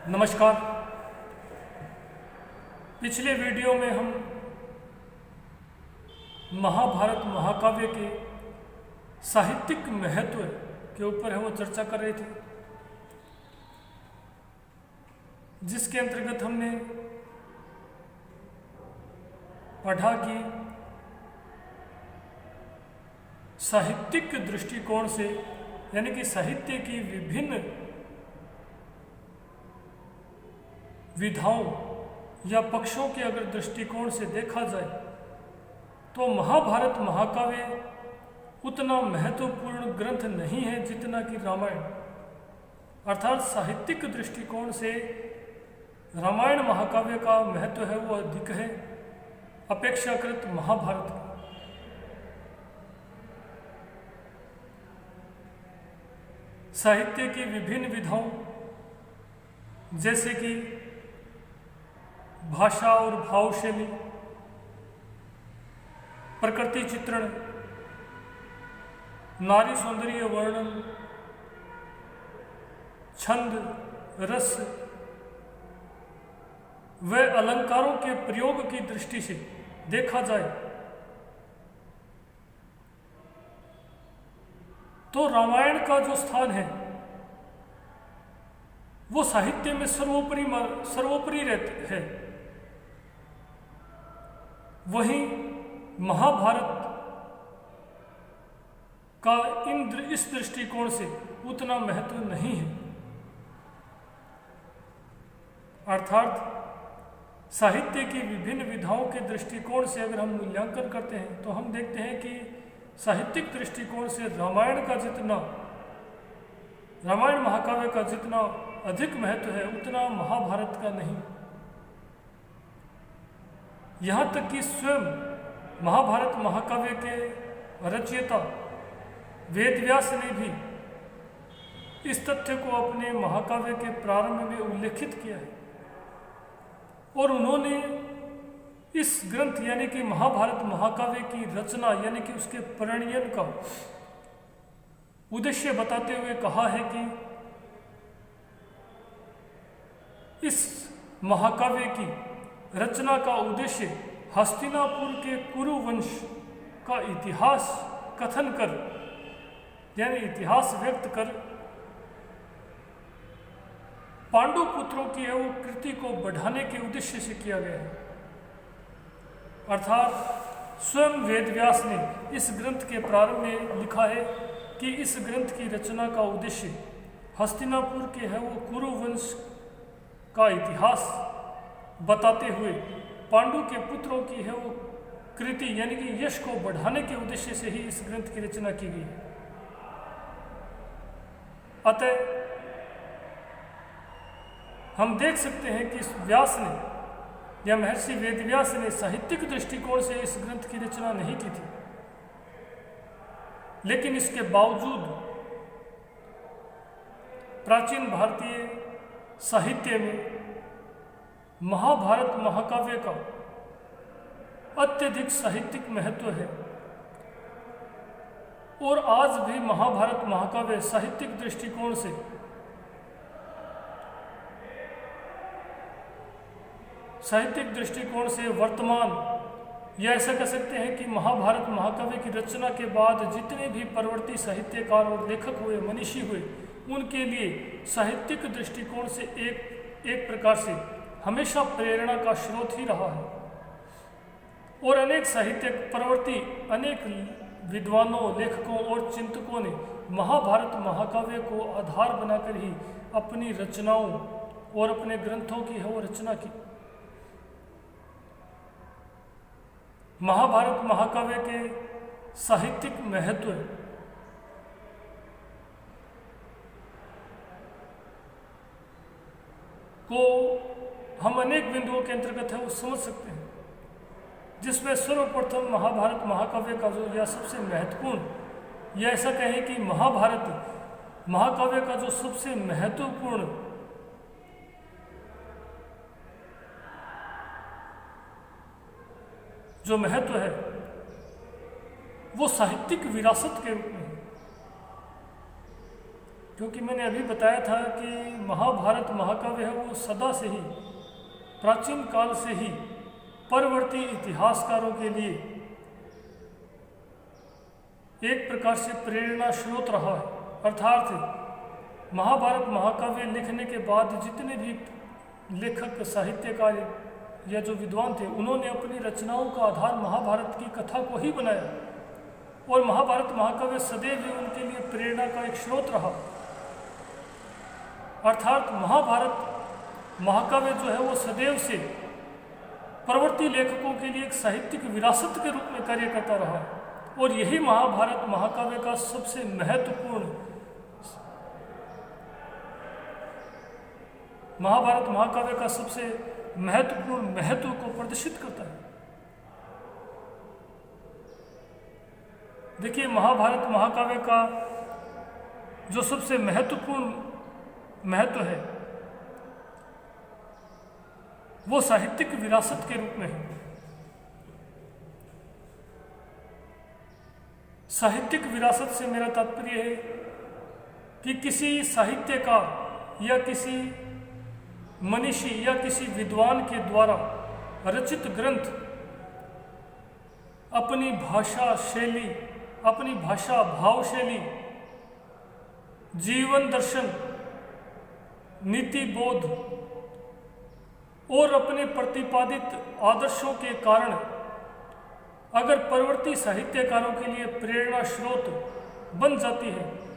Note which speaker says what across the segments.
Speaker 1: नमस्कार। पिछले वीडियो में हम महाभारत महाकाव्य के साहित्यिक महत्व के ऊपर है वो चर्चा कर रहे थे, जिसके अंतर्गत हमने पढ़ा कि साहित्यिक दृष्टिकोण से यानी कि साहित्य की विभिन्न विधाओं या पक्षों के अगर दृष्टिकोण से देखा जाए तो महाभारत महाकाव्य उतना महत्वपूर्ण ग्रंथ नहीं है जितना कि रामायण। अर्थात साहित्यिक दृष्टिकोण से रामायण महाकाव्य का महत्व है वो अधिक है अपेक्षाकृत महाभारत का। साहित्य की विभिन्न विधाओं जैसे कि भाषा और भावशैली, प्रकृति चित्रण, नारी सौंदर्य वर्णन, छंद, रस व अलंकारों के प्रयोग की दृष्टि से देखा जाए तो रामायण का जो स्थान है वो साहित्य में सर्वोपरि है। वहीं महाभारत का इस दृष्टिकोण से उतना महत्व नहीं है। अर्थात साहित्य की विभिन्न विधाओं के दृष्टिकोण से अगर हम मूल्यांकन करते हैं तो हम देखते हैं कि साहित्यिक दृष्टिकोण से रामायण महाकाव्य का जितना अधिक महत्व है उतना महाभारत का नहीं। यहाँ तक कि स्वयं महाभारत महाकाव्य के रचयिता वेदव्यास ने भी इस तथ्य को अपने महाकाव्य के प्रारंभ में उल्लेखित किया है और उन्होंने इस ग्रंथ यानी कि महाभारत महाकाव्य की रचना यानी कि उसके प्रणयन का उद्देश्य बताते हुए कहा है कि इस महाकाव्य की रचना का उद्देश्य हस्तिनापुर के कुरु वंश का इतिहास कथन कर यानी इतिहास व्यक्त कर पांडु पुत्रों की है वो कृति को बढ़ाने के उद्देश्य से किया गया है। अर्थात स्वयं वेदव्यास ने इस ग्रंथ के प्रारंभ में लिखा है कि इस ग्रंथ की रचना का उद्देश्य हस्तिनापुर के है वो कुरु वंश का इतिहास बताते हुए पांडु के पुत्रों की है वो कृति यानी कि यश को बढ़ाने के उद्देश्य से ही इस ग्रंथ की रचना की गई। अतः हम देख सकते हैं कि इस व्यास ने या महर्षि वेदव्यास ने साहित्यिक दृष्टिकोण से इस ग्रंथ की रचना नहीं की थी, लेकिन इसके बावजूद प्राचीन भारतीय साहित्य में महाभारत महाकाव्य का अत्यधिक साहित्यिक महत्व है और आज भी महाभारत महाकाव्य साहित्यिक दृष्टिकोण से वर्तमान या ऐसा कह सकते हैं कि महाभारत महाकाव्य की रचना के बाद जितने भी परवर्ती साहित्यकार और लेखक हुए, मनीषी हुए, उनके लिए साहित्यिक दृष्टिकोण से एक प्रकार से हमेशा प्रेरणा का स्रोत ही रहा है और अनेक साहित्यक परवर्ती अनेक विद्वानों, लेखकों और चिंतकों ने महाभारत महाकाव्य को आधार बनाकर ही अपनी रचनाओं और अपने ग्रंथों की है वो रचना की। महाभारत महाकाव्य के साहित्यिक महत्व को हम अनेक बिंदुओं के अंतर्गत है वो समझ सकते हैं, जिसमें सर्वप्रथम महाभारत महाकाव्य का जो या सबसे महत्वपूर्ण या ऐसा कहें कि महाभारत महाकाव्य का जो सबसे महत्वपूर्ण जो महत्व है वो साहित्यिक विरासत के रूप में है। क्योंकि मैंने अभी बताया था कि महाभारत महाकाव्य है वो सदा से ही, प्राचीन काल से ही परवर्ती इतिहासकारों के लिए एक प्रकार से प्रेरणा स्रोत रहा है। अर्थात महाभारत महाकाव्य लिखने के बाद जितने भी लेखक, साहित्यकार या जो विद्वान थे, उन्होंने अपनी रचनाओं का आधार महाभारत की कथा को ही बनाया, और महाभारत महाकाव्य सदैव ही उनके लिए प्रेरणा का एक स्रोत रहा। अर्थात महाभारत महाकाव्य जो है वो सदैव से परवर्ती लेखकों के लिए एक साहित्यिक विरासत के रूप में कार्य करता रहा, और यही महाभारत महाकाव्य का सबसे महत्वपूर्ण, महाभारत महाकाव्य का सबसे महत्वपूर्ण महत्व को प्रदर्शित करता है। देखिए, महाभारत महाकाव्य का जो सबसे महत्वपूर्ण महत्व है वो साहित्यिक विरासत के रूप में है। साहित्यिक विरासत से मेरा तात्पर्य है कि किसी साहित्यकार या किसी मनीषी या किसी विद्वान के द्वारा रचित ग्रंथ अपनी भाषा शैली, अपनी भाषा भाव शैली, जीवन दर्शन, नीति बोध और अपने प्रतिपादित आदर्शों के कारण अगर परवर्ती साहित्यकारों के लिए प्रेरणा स्रोत बन जाती है,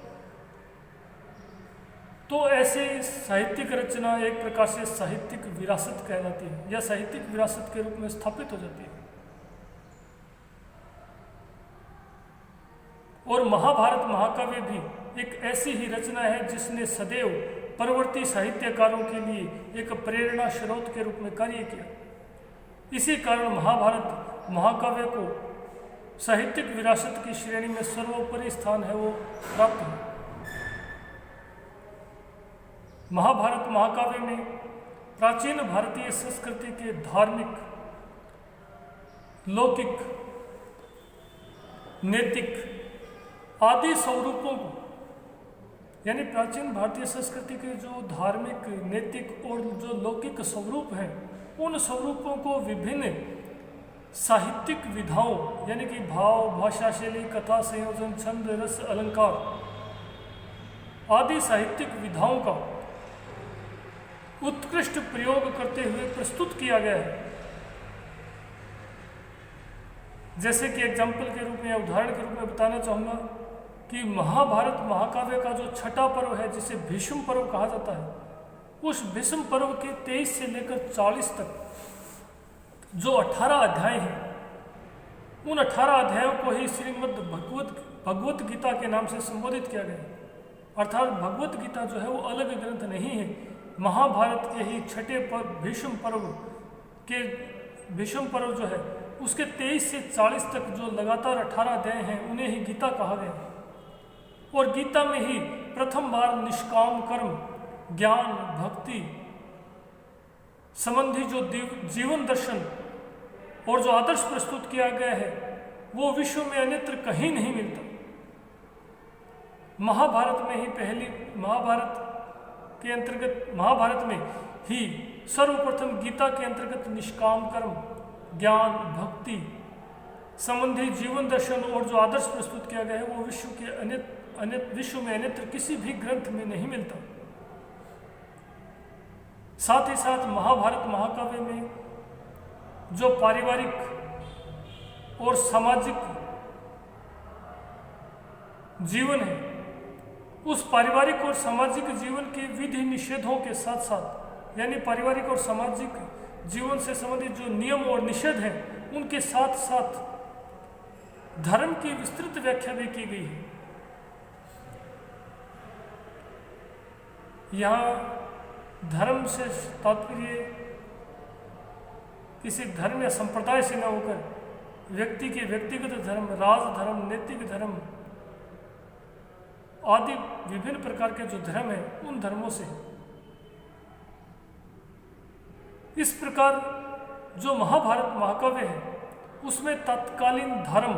Speaker 1: तो ऐसे साहित्यिक रचना एक प्रकार से साहित्यिक विरासत कहलाती है या साहित्यिक विरासत के रूप में स्थापित हो जाती है। और महाभारत महाकाव्य भी एक ऐसी ही रचना है जिसने सदैव परवर्ती साहित्यकारों के लिए एक प्रेरणा स्रोत के रूप में कार्य किया। इसी कारण महाभारत महाकाव्य को साहित्यिक विरासत की श्रेणी में सर्वोपरि स्थान है वो प्राप्त है। महाभारत महाकाव्य में प्राचीन भारतीय संस्कृति के धार्मिक, लौकिक, नैतिक आदि स्वरूपों को, यानी प्राचीन भारतीय संस्कृति के जो धार्मिक, नैतिक और जो लौकिक स्वरूप हैं, उन स्वरूपों को विभिन्न साहित्यिक विधाओं यानी कि भाव, भाषा शैली, कथा संयोजन, छंद, रस, अलंकार आदि साहित्यिक विधाओं का उत्कृष्ट प्रयोग करते हुए प्रस्तुत किया गया है। जैसे कि एग्जाम्पल के रूप में, उदाहरण के रूप में बताना चाहूँगा कि महाभारत महाकाव्य का जो छठा पर्व है, जिसे भीष्म पर्व कहा जाता है, उस भीष्म पर्व के 23 से लेकर 40 तक जो 18 अध्याय हैं, उन 18 अध्यायों को ही श्रीमद् भगवत गीता के नाम से संबोधित किया गया है। अर्थात भगवत गीता जो है वो अलग ग्रंथ नहीं है, महाभारत के ही छठे पर्व भीष्म पर्व जो है उसके 23 से 40 तक जो लगातार 18 अध्याय हैं, उन्हें ही गीता कहा गया है। और गीता में ही प्रथम बार निष्काम कर्म, ज्ञान, भक्ति संबंधी जो जीवन दर्शन और जो आदर्श प्रस्तुत किया गया है, वो विश्व में अन्यत्र कहीं नहीं मिलता। महाभारत में ही पहली महाभारत में ही सर्वप्रथम गीता के अंतर्गत निष्काम कर्म, ज्ञान, भक्ति संबंधी जीवन दर्शन और जो आदर्श प्रस्तुत किया गया है, वो विश्व में अन्यत्र किसी भी ग्रंथ में नहीं मिलता। साथ ही साथ महाभारत महाकाव्य में जो पारिवारिक और सामाजिक जीवन है, उस पारिवारिक और सामाजिक जीवन के विधि निषेधों के साथ साथ, यानी पारिवारिक और सामाजिक जीवन से संबंधित जो नियम और निषेध हैं, उनके साथ साथ धर्म की विस्तृत व्याख्या भी की गई है। यहाँ धर्म से तात्पर्य किसी धर्म या संप्रदाय से न होकर व्यक्ति के व्यक्तिगत धर्म, राजधर्म, नैतिक धर्म आदि विभिन्न प्रकार के जो धर्म हैं, उन धर्मों से। इस प्रकार जो महाभारत महाकाव्य है, उसमें तत्कालीन धर्म,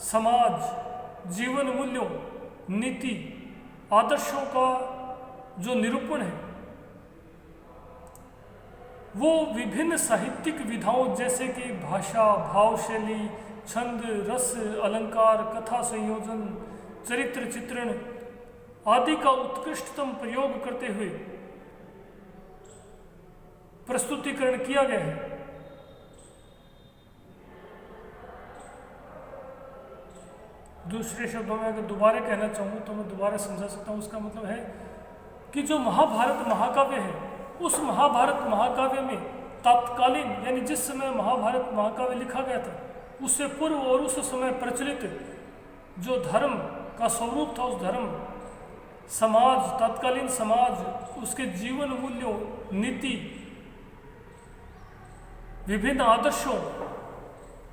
Speaker 1: समाज, जीवन मूल्यों, नीति आदर्शों का जो निरूपण है वो विभिन्न साहित्यिक विधाओं जैसे कि भाषा, भाव शैली, छंद, रस, अलंकार, कथा संयोजन, चरित्र चित्रण आदि का उत्कृष्टतम प्रयोग करते हुए प्रस्तुतिकरण किया गया है। दूसरे शब्दों में अगर दोबारा कहना चाहूँ तो मैं दोबारा समझा सकता हूँ। उसका मतलब है कि जो महाभारत महाकाव्य है उस महाभारत महाकाव्य में तत्कालीन यानी जिस समय महाभारत महाकाव्य लिखा गया था उससे पूर्व और उस समय प्रचलित जो धर्म का स्वरूप था, उस धर्म, समाज, तत्कालीन समाज, उसके जीवन मूल्यों, नीति, विभिन्न आदर्शों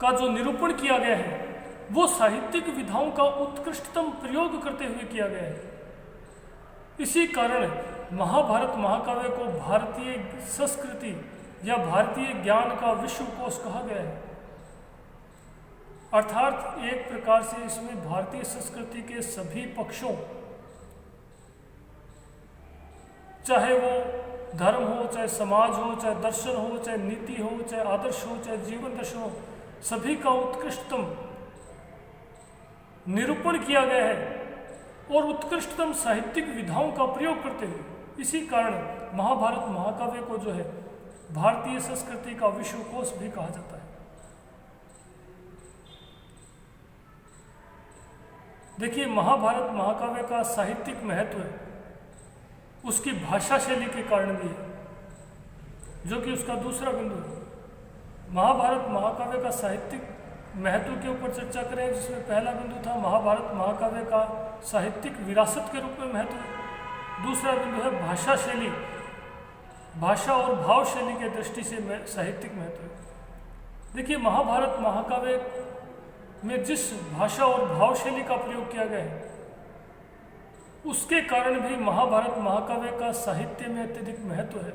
Speaker 1: का जो निरूपण किया गया है वो साहित्यिक विधाओं का उत्कृष्टतम प्रयोग करते हुए किया गया है। इसी कारण महाभारत महाकाव्य को भारतीय संस्कृति या भारतीय ज्ञान का विश्वकोश कहा गया है। अर्थात एक प्रकार से इसमें भारतीय संस्कृति के सभी पक्षों, चाहे वो धर्म हो, चाहे समाज हो, चाहे दर्शन हो, चाहे नीति हो, चाहे आदर्श हो, चाहे जीवन दर्शन हो, सभी का उत्कृष्टतम निरूपण किया गया है और उत्कृष्टतम साहित्यिक विधाओं का प्रयोग करते हुए। इसी कारण महाभारत महाकाव्य को जो है भारतीय संस्कृति का विश्वकोश भी कहा जाता है। देखिए, महाभारत महाकाव्य का साहित्यिक महत्व है उसकी भाषा शैली के कारण भी है, जो कि उसका दूसरा बिंदु है। महाभारत महाकाव्य का साहित्यिक महत्व के ऊपर चर्चा करें, जिसमें पहला बिंदु था महाभारत महाकाव्य का साहित्यिक विरासत के रूप में महत्व है। दूसरा बिंदु है भाषा शैली, भाषा और भाव शैली के दृष्टि से साहित्यिक महत्व है। देखिए, महाभारत महाकाव्य में जिस भाषा और भाव शैली का प्रयोग किया गया है उसके कारण भी महाभारत महाकाव्य का साहित्य में अत्यधिक महत्व है।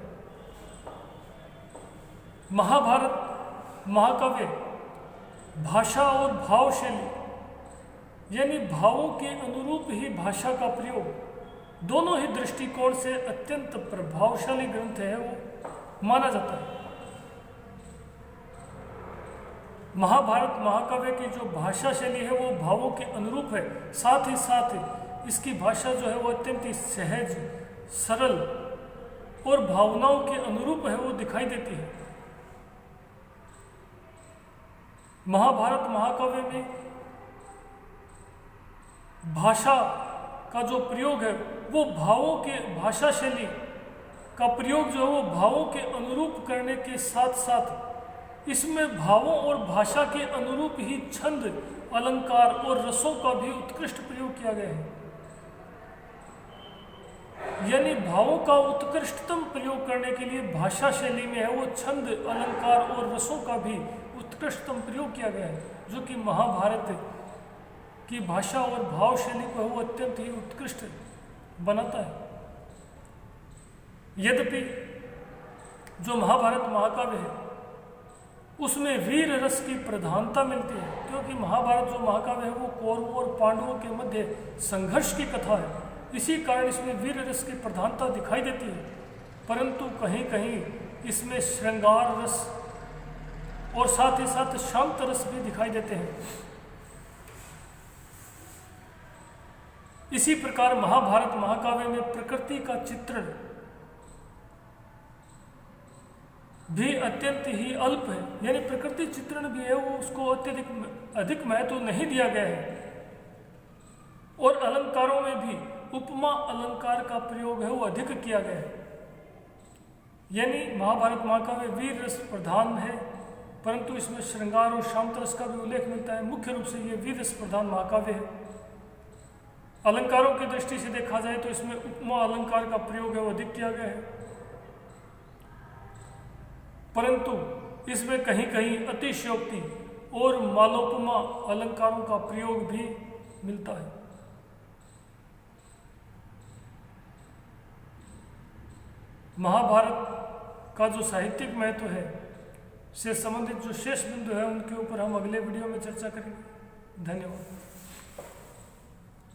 Speaker 1: महाभारत महाकाव्य भाषा और भाव शैली यानी भावों के अनुरूप ही भाषा का प्रयोग, दोनों ही दृष्टिकोण से अत्यंत प्रभावशाली ग्रंथ है वो माना जाता है। महाभारत महाकाव्य की जो भाषा शैली है वो भावों के अनुरूप है, साथ ही साथ इसकी भाषा जो है वो अत्यंत ही सहज, सरल और भावनाओं के अनुरूप है वो दिखाई देती है। महाभारत महाकाव्य में भाषा का जो प्रयोग है वो भावों के, भाषा शैली का प्रयोग जो है वो भावों के अनुरूप करने के साथ साथ इसमें भावों और भाषा के अनुरूप ही छंद, अलंकार और रसों का भी उत्कृष्ट प्रयोग किया गया है। यानी भावों का उत्कृष्टतम प्रयोग करने के लिए भाषा शैली में है वो छंद, अलंकार और रसों का भी उत्कृष्टतम प्रयोग किया गया है, जो कि महाभारत की भाषा और भाव शैली को वो अत्यंत ही उत्कृष्ट बनाता है। यद्यपि जो महाभारत महाकाव्य है उसमें वीर रस की प्रधानता मिलती है, क्योंकि महाभारत जो महाकाव्य है वो कौरवों और पांडवों के मध्य संघर्ष की कथा है। इसी कारण इसमें वीर रस की प्रधानता दिखाई देती है, परंतु कहीं कहीं इसमें श्रृंगार रस और साथ ही साथ शांत रस भी दिखाई देते हैं। इसी प्रकार महाभारत महाकाव्य में प्रकृति का चित्रण भी अत्यंत ही अल्प है, यानी प्रकृति चित्रण भी है वो उसको अधिक महत्व नहीं दिया गया है। और अलंकारों में भी उपमा अलंकार का प्रयोग है वो अधिक किया गया है। यानी महाभारत महाकाव्य वीर रस प्रधान है, परंतु इसमें श्रृंगार और शांत रस का भी उल्लेख मिलता है। मुख्य रूप से ये वीर रस प्रधान महाकाव्य है। अलंकारों की दृष्टि से देखा जाए तो इसमें उपमा अलंकार का प्रयोग है वो अधिक किया गया है, परंतु इसमें कहीं कहीं अतिशयोक्ति और मालोपमा अलंकारों का प्रयोग भी मिलता है। महाभारत का जो साहित्यिक महत्व है से संबंधित जो शेष बिंदु है उनके ऊपर हम अगले वीडियो में चर्चा करेंगे। धन्यवाद।